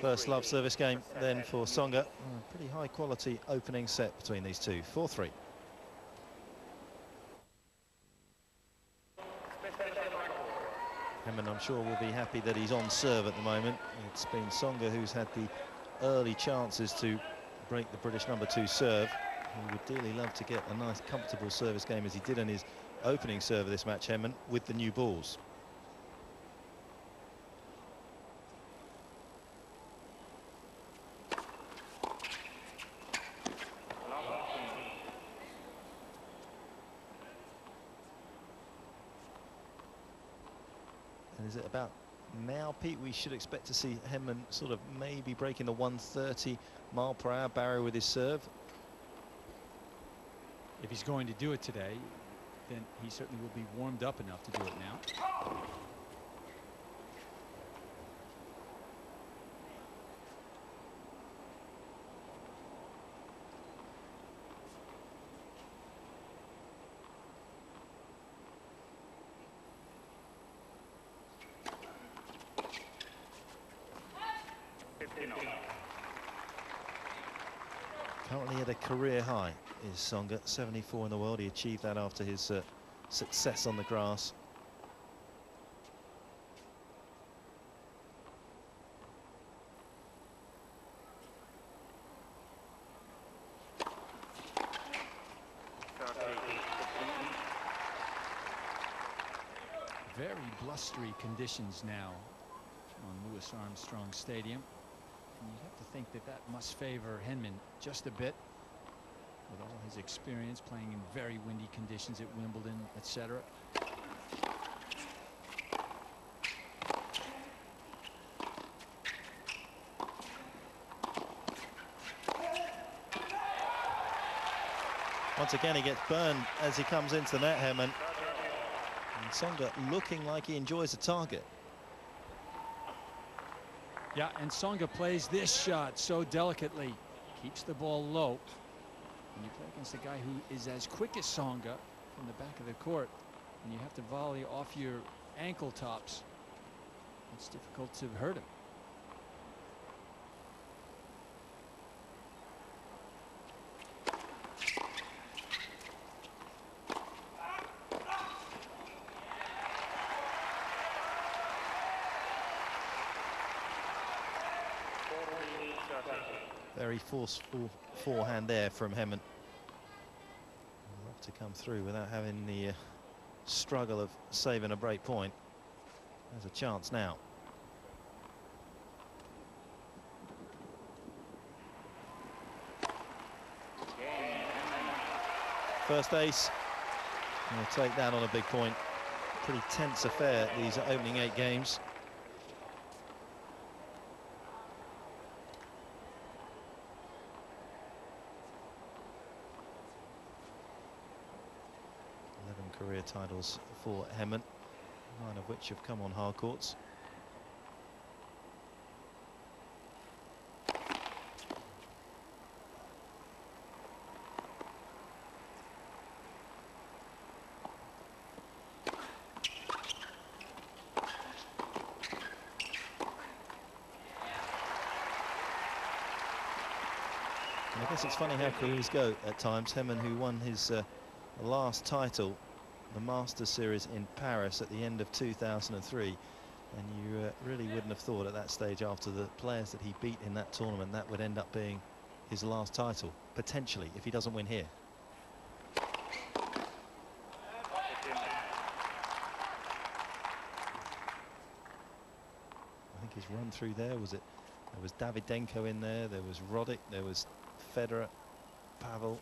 First love service game then for Tsonga. Pretty high quality opening set between these two. 4-3. Henman, I'm sure, will be happy that he's on serve at the moment. It's been Tsonga who's had the early chances to break the British #2 serve. He would dearly love to get a nice comfortable service game as he did in his opening serve of this match, Henman, with the new balls. And is it about now, Pete, we should expect to see Henman sort of maybe breaking the 130-mile-per-hour barrier with his serve? If he's going to do it today, then he certainly will be warmed up enough to do it now. Currently at a career high is Tsonga, 74 in the world. He achieved that after his success on the grass. Very blustery conditions now on Louis Armstrong Stadium. And you have to think that that must favor Henman just a bit, with all his experience playing in very windy conditions at Wimbledon, etc. Once again, he gets burned as he comes into the net, Henman. And Tsonga looking like he enjoys the target. Yeah, and Tsonga plays this shot so delicately, keeps the ball low. When you play against a guy who is as quick as Tsonga from the back of the court, and you have to volley off your ankle tops, it's difficult to hurt him. Very forceful forehand there from Henman. Love to come through without having the struggle of saving a break point. There's a chance now. First ace. We'll take that on a big point. Pretty tense affair, these opening 8 games. Career titles for Henman, 9 of which have come on hard courts. And I guess it's funny how careers go at times. Henman, who won his last title, the Masters Series in Paris at the end of 2003, and you really wouldn't have thought at that stage, after the players that he beat in that tournament, that would end up being his last title, potentially, if he doesn't win here. I think his run through there was it. There was Davydenko in there, there was Roddick, there was Federer, Pavel.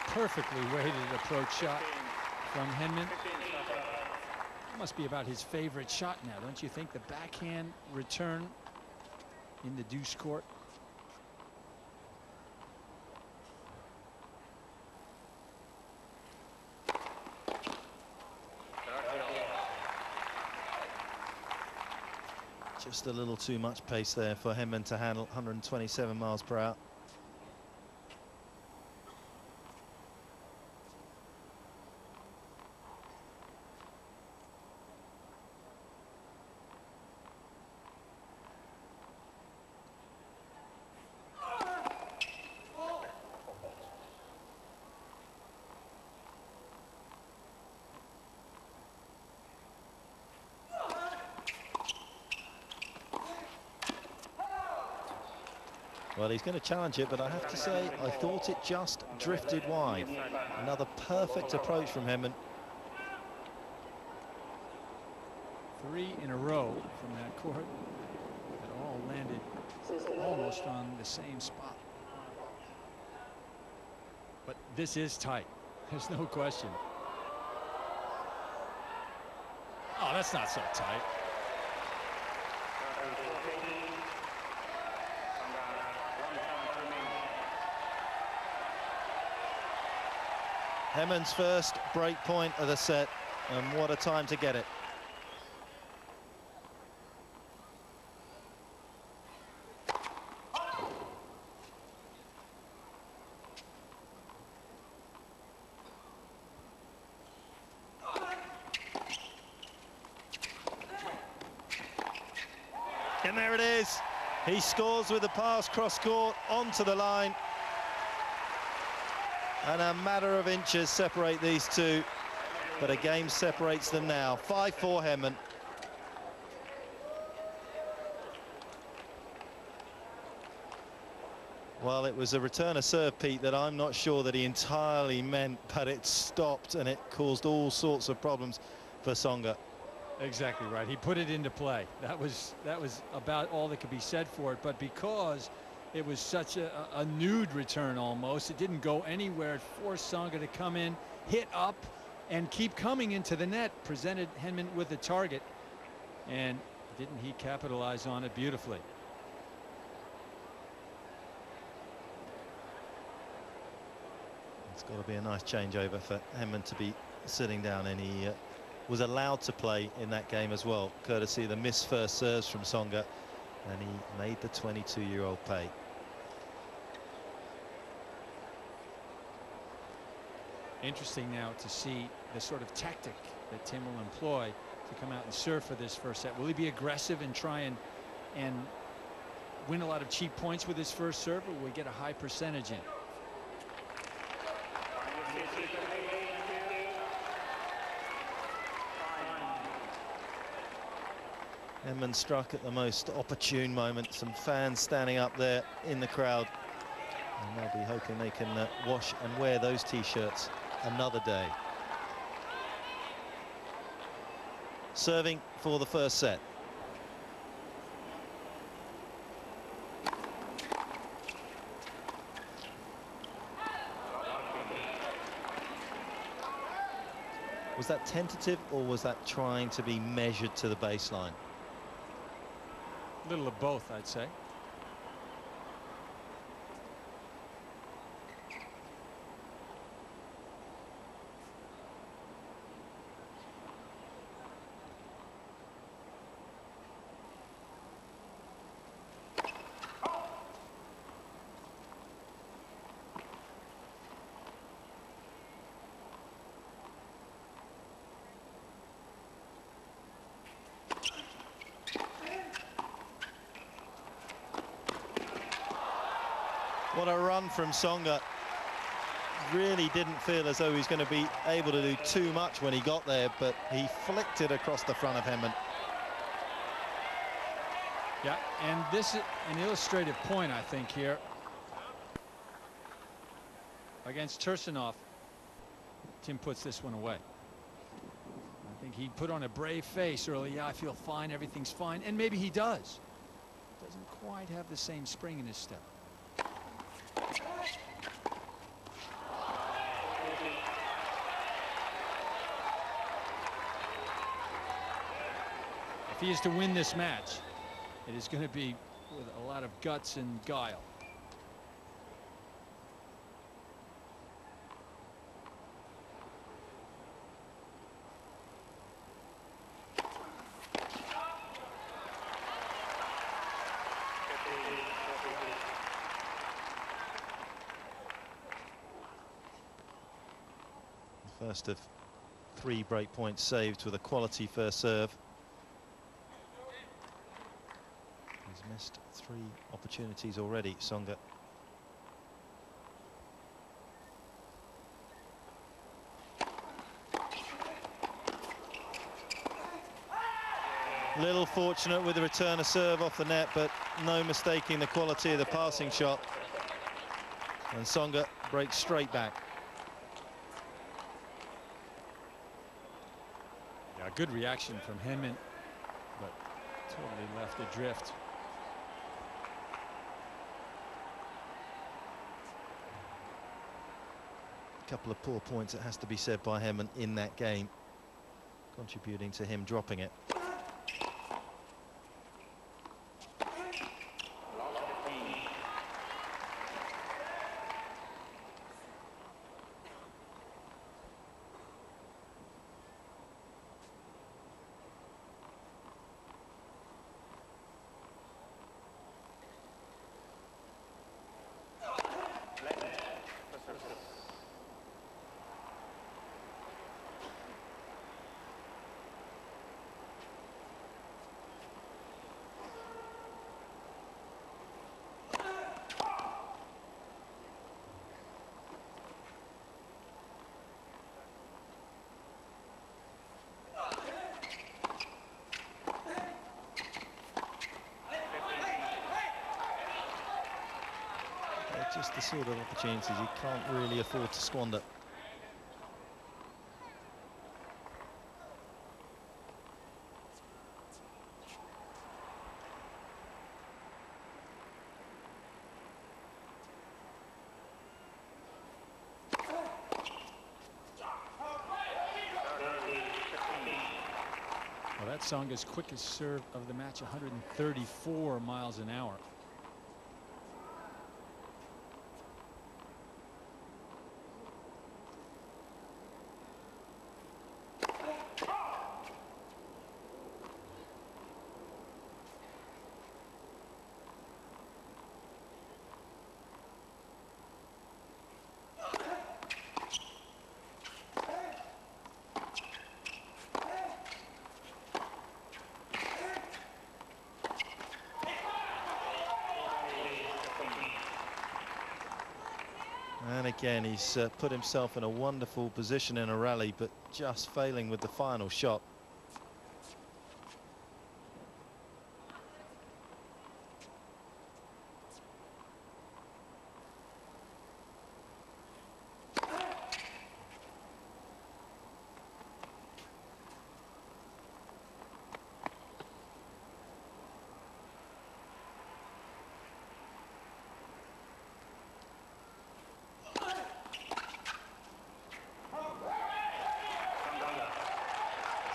Perfectly weighted approach shot from Henman. Must be about his favorite shot now, don't you think? The backhand return in the deuce court. Just a little too much pace there for Henman to handle. 127 miles per hour. Well, he's going to challenge it, but I have to say, I thought it just drifted wide. Another perfect approach from Henman. 3 in a row from that court that all landed almost on the same spot. But this is tight. There's no question. Oh, that's not so tight. Henman's first break point of the set, and what a time to get it. And there it is. He scores with the pass cross court onto the line. And a matter of inches separate these two, but a game separates them now. 5-4 Henman. Well, it was a return of serve, Pete, that I'm not sure that he entirely meant, but it stopped and it caused all sorts of problems for Tsonga. Exactly right. He put it into play. That was about all that could be said for it. But because it was such a nude return almost, it didn't go anywhere. It forced Tsonga to come in, hit up, and keep coming into the net. Presented Henman with the target, and didn't he capitalize on it beautifully? It's got to be a nice changeover for Henman to be sitting down, and he was allowed to play in that game as well, courtesy of the missed first serves from Tsonga, and he made the 22-year-old pay. Interesting now to see the sort of tactic that Tim will employ to come out and serve for this first set. Will he be aggressive and try and win a lot of cheap points with his first serve, or will he get a high percentage in? Henman struck at the most opportune moment. Some fans standing up there in the crowd, and they'll be hoping they can wash and wear those t-shirts another day. Serving for the first set. Was that tentative, or was that trying to be measured to the baseline? A little of both, I'd say. What a run from Tsonga. Really didn't feel as though he was going to be able to do too much when he got there, but he flicked it across the front of Henman. Yeah, and this is an illustrative point, I think, here. Against Tursunov, Tim puts this one away. I think he put on a brave face early. Yeah, I feel fine, everything's fine, and maybe he does. Doesn't quite have the same spring in his step. If he is to win this match, it is going to be with a lot of guts and guile. First of 3 break points saved with a quality first serve. He's missed 3 opportunities already, Tsonga. Little fortunate with the return of serve off the net, but no mistaking the quality of the passing shot. And Tsonga breaks straight back. Yeah, good reaction from henman, but totally left adrift. A couple of poor points, it has to be said, by henman in that game, contributing to him dropping it. Just the sort of opportunities you can't really afford to squander. Well, that's Tsonga's quickest serve of the match, 134 miles an hour. And again, he's put himself in a wonderful position in a rally, but just failing with the final shot.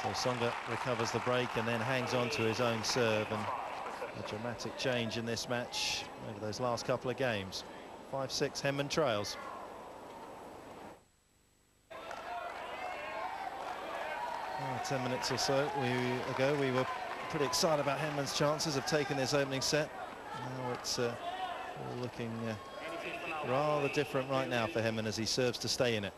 So Tsonga recovers the break and then hangs on to his own serve, and a dramatic change in this match over those last couple of games. 5-6, henman trails. Oh, 10 minutes or so ago we were pretty excited about henman's chances of taking this opening set. Now it's all looking rather different right now for henman as he serves to stay in it.